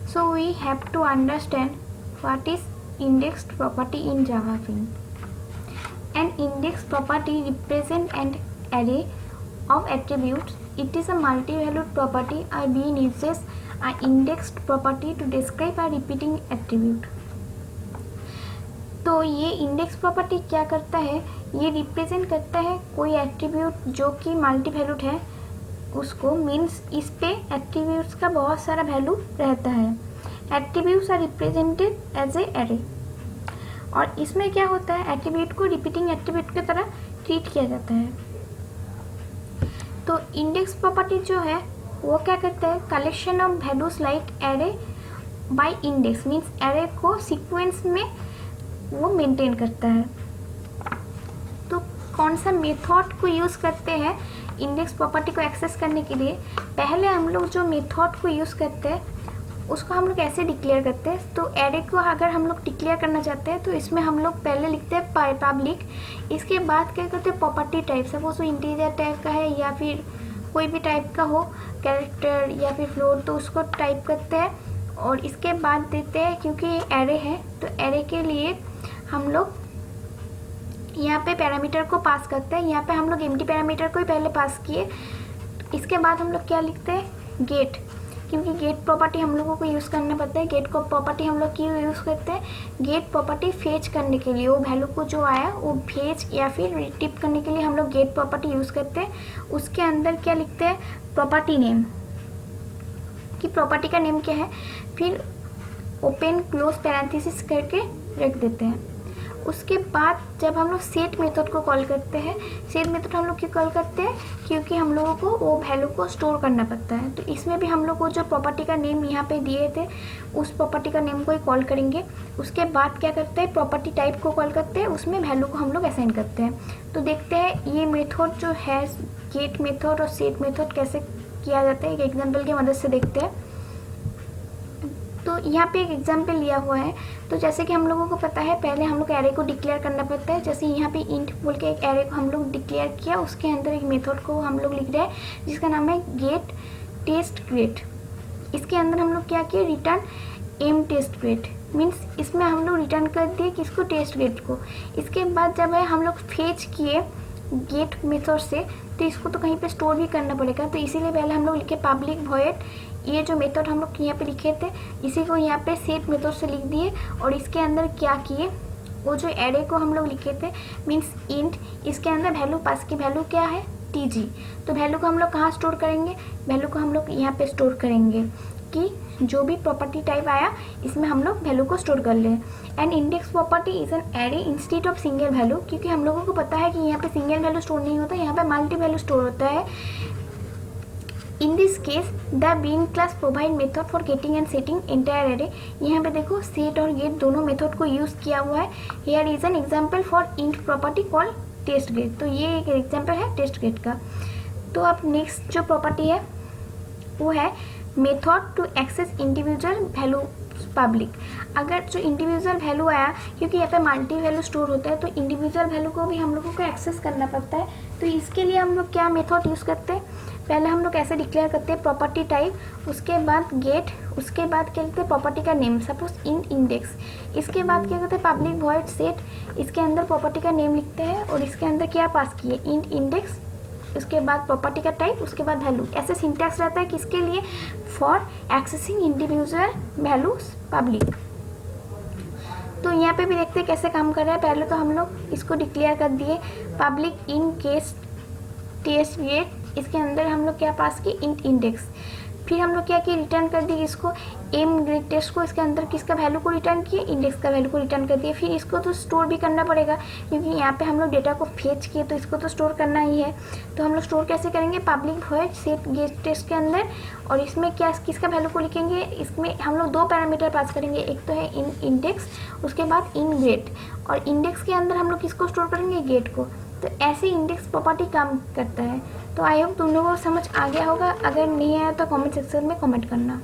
So we have to understand what is indexed property in JavaFin. An index property represents an array of attributes. It is a multi-valued property. A bean uses an indexed property to describe a repeating attribute. तो ये index property क्या करता है, ये represent करता है कोई attribute जो कि मल्टी वैल्यूड है उसको, मीन्स इस पे एट्रीब्यूट्स का बहुत सारा वैल्यू रहता है. Attributes are represented as a array. और इसमें क्या होता है, एट्रीब्यूट को रिपीटिंग एट्रीब्यूट की तरह ट्रीट किया जाता है. तो इंडेक्स प्रॉपर्टी जो है वो क्या करता है, collection of values like array by index, means array को सीक्वेंस में वो मेंटेन करता है. तो कौन सा मेथड को यूज़ करते हैं इंडेक्स प्रॉपर्टी को एक्सेस करने के लिए. पहले हम लोग जो मेथड को यूज़ करते हैं उसको हम लोग ऐसे डिक्लेयर करते हैं. तो एरे को अगर हम लोग डिक्लेयर करना चाहते हैं तो इसमें हम लोग पहले लिखते हैं पब्लिक. इसके बाद क्या करते हैं, प्रॉपर्टी टाइप, सपोज वो इंटीजर टाइप का है या फिर कोई भी टाइप का हो, कैरेक्टर या फिर फ्लोट, तो उसको टाइप करते हैं. और इसके बाद देते हैं, क्योंकि ये एरे है तो एरे के लिए हम लोग यहाँ पे पैरामीटर को पास करते हैं. यहाँ पे हम लोग एम्प्टी पैरामीटर को ही पहले पास किए. इसके बाद हम लोग क्या लिखते हैं, गेट, क्योंकि गेट प्रॉपर्टी हम लोगों को यूज़ करना पड़ता है. गेट को प्रॉपर्टी हम लोग क्यों यूज़ करते हैं, गेट प्रॉपर्टी फेच करने के लिए, वो वैल्यू को जो आया वो फेच या फिर रिट्रीव करने के लिए हम लोग गेट प्रॉपर्टी यूज़ करते हैं. उसके अंदर क्या लिखते हैं, प्रॉपर्टी नेम, कि प्रॉपर्टी का नेम क्या है, फिर ओपन क्लोज पैरेंथेसिस करके रख देते हैं. उसके बाद जब हम लोग सेट मेथड को कॉल करते हैं, सेट मेथड हम लोग क्यों कॉल करते हैं, क्योंकि हम लोगों को वो वैल्यू को स्टोर करना पड़ता है. तो इसमें भी हम लोग को जो प्रॉपर्टी का नेम यहाँ पे दिए थे उस प्रॉपर्टी का नेम को ही कॉल करेंगे. उसके बाद क्या करते हैं, प्रॉपर्टी टाइप को कॉल करते हैं, उसमें वैल्यू को हम लोग असाइन करते हैं. तो देखते हैं ये मेथड जो है गेट मेथड और सेट मेथड कैसे किया जाता है, एक एग्जाम्पल की मदद से देखते हैं. तो यहाँ पे एक एग्जाम्पल लिया हुआ है. तो जैसे कि हम लोगों को पता है पहले हम लोग एरे को डिक्लेयर करना पड़ता है. जैसे यहाँ पे इंट बोल के एक एरे को हम लोग डिक्लेयर किया, उसके अंदर एक मेथड को हम लोग लिख रहे हैं जिसका नाम है गेट टेस्ट ग्रेड. इसके अंदर हम लोग क्या किए, return M test grade, means इसमें हम लोग रिटर्न कर दिए किसको, टेस्ट ग्रेड को. इसके बाद जब है हम लोग फेच किए गेट मेथड से, तो इसको तो कहीं पे स्टोर भी करना पड़ेगा. तो इसीलिए पहले हम लोग लिखे पब्लिक वॉइड, ये जो मेथड हम लोग यहाँ पे लिखे थे इसी को यहाँ पे सेट मेथड से लिख दिए. और इसके अंदर क्या किए, वो जो एरे को हम लोग लिखे थे मीन्स इंट, इसके अंदर वैल्यू पास की, वैल्यू क्या है, टीजी. तो वैल्यू को हम लोग कहाँ स्टोर करेंगे, वैल्यू को हम लोग यहाँ पे स्टोर करेंगे कि जो भी प्रॉपर्टी टाइप आया इसमें हम लोग वैल्यू को स्टोर कर लें. And index property is an array instead of single value, क्योंकि हम लोगों को पता है कि यहाँ पे सिंगल वैल्यू स्टोर नहीं होता, यहाँ पे मल्टी वैल्यू स्टोर होता है. In this case the bean class provide method for getting and setting entire array. यहाँ पे देखो सेट और गेट दोनों मेथड को यूज़ किया हुआ है. Here is an example for int property called test get. तो ये एक एग्जाम्पल है टेस्ट गेट का. तो अब नेक्स्ट जो प्रॉपर्टी है वो है method to access individual value public. अगर जो इंडिविजुअल वैल्यू आया, क्योंकि यहाँ पे मल्टी वैल्यू स्टोर होता है तो इंडिविजुअल वैल्यू को भी हम लोगों को एक्सेस करना पड़ता है. तो इसके लिए हम लोग क्या मेथड यूज़ करते हैं, पहले हम लोग ऐसे डिक्लेयर करते हैं प्रॉपर्टी टाइप, उसके बाद गेट, उसके बाद क्या करते हैं प्रॉपर्टी का नेम, सपोज इन इंडेक्स. इसके बाद क्या करते हैं पब्लिक वॉइड सेट, इसके अंदर प्रॉपर्टी का नेम लिखते हैं और इसके अंदर क्या पास किए, इन इंडेक्स, उसके बाद प्रॉपर्टी का टाइप, उसके बाद वैल्यू. ऐसे सिंटैक्स रहता है किसके लिए, for accessing individual values public. तो यहाँ पे भी देखते हैं कैसे काम कर रहा है. पहले तो हम लोग इसको डिक्लेयर कर दिए public in case test get, इसके अंदर हम लोग क्या पास किए, इन इंडेक्स. फिर हम लोग क्या किए, रिटर्न कर दिए इसको एम ग्रेड टेस्ट को, इसके अंदर किसका वैल्यू को रिटर्न किए, इंडेक्स का वैल्यू को रिटर्न कर दिए. फिर इसको तो स्टोर भी करना पड़ेगा क्योंकि यहाँ पे हम लोग डेटा को फेच किए तो इसको तो स्टोर करना ही है. तो हम लोग स्टोर कैसे करेंगे, public void set get test के अंदर. और इसमें क्या किसका वैल्यू को लिखेंगे, इसमें हम लोग दो पैरामीटर पास करेंगे, एक तो है इन इंडेक्स, उसके बाद इन ग्रेड. और इंडेक्स के अंदर हम लोग किसको स्टोर करेंगे, गेट को. तो ऐसे इंडेक्स प्रॉपर्टी काम करता है. तो आई होप तुम लोगों को समझ आ गया होगा. अगर नहीं आया तो कमेंट सेक्शन में कमेंट करना.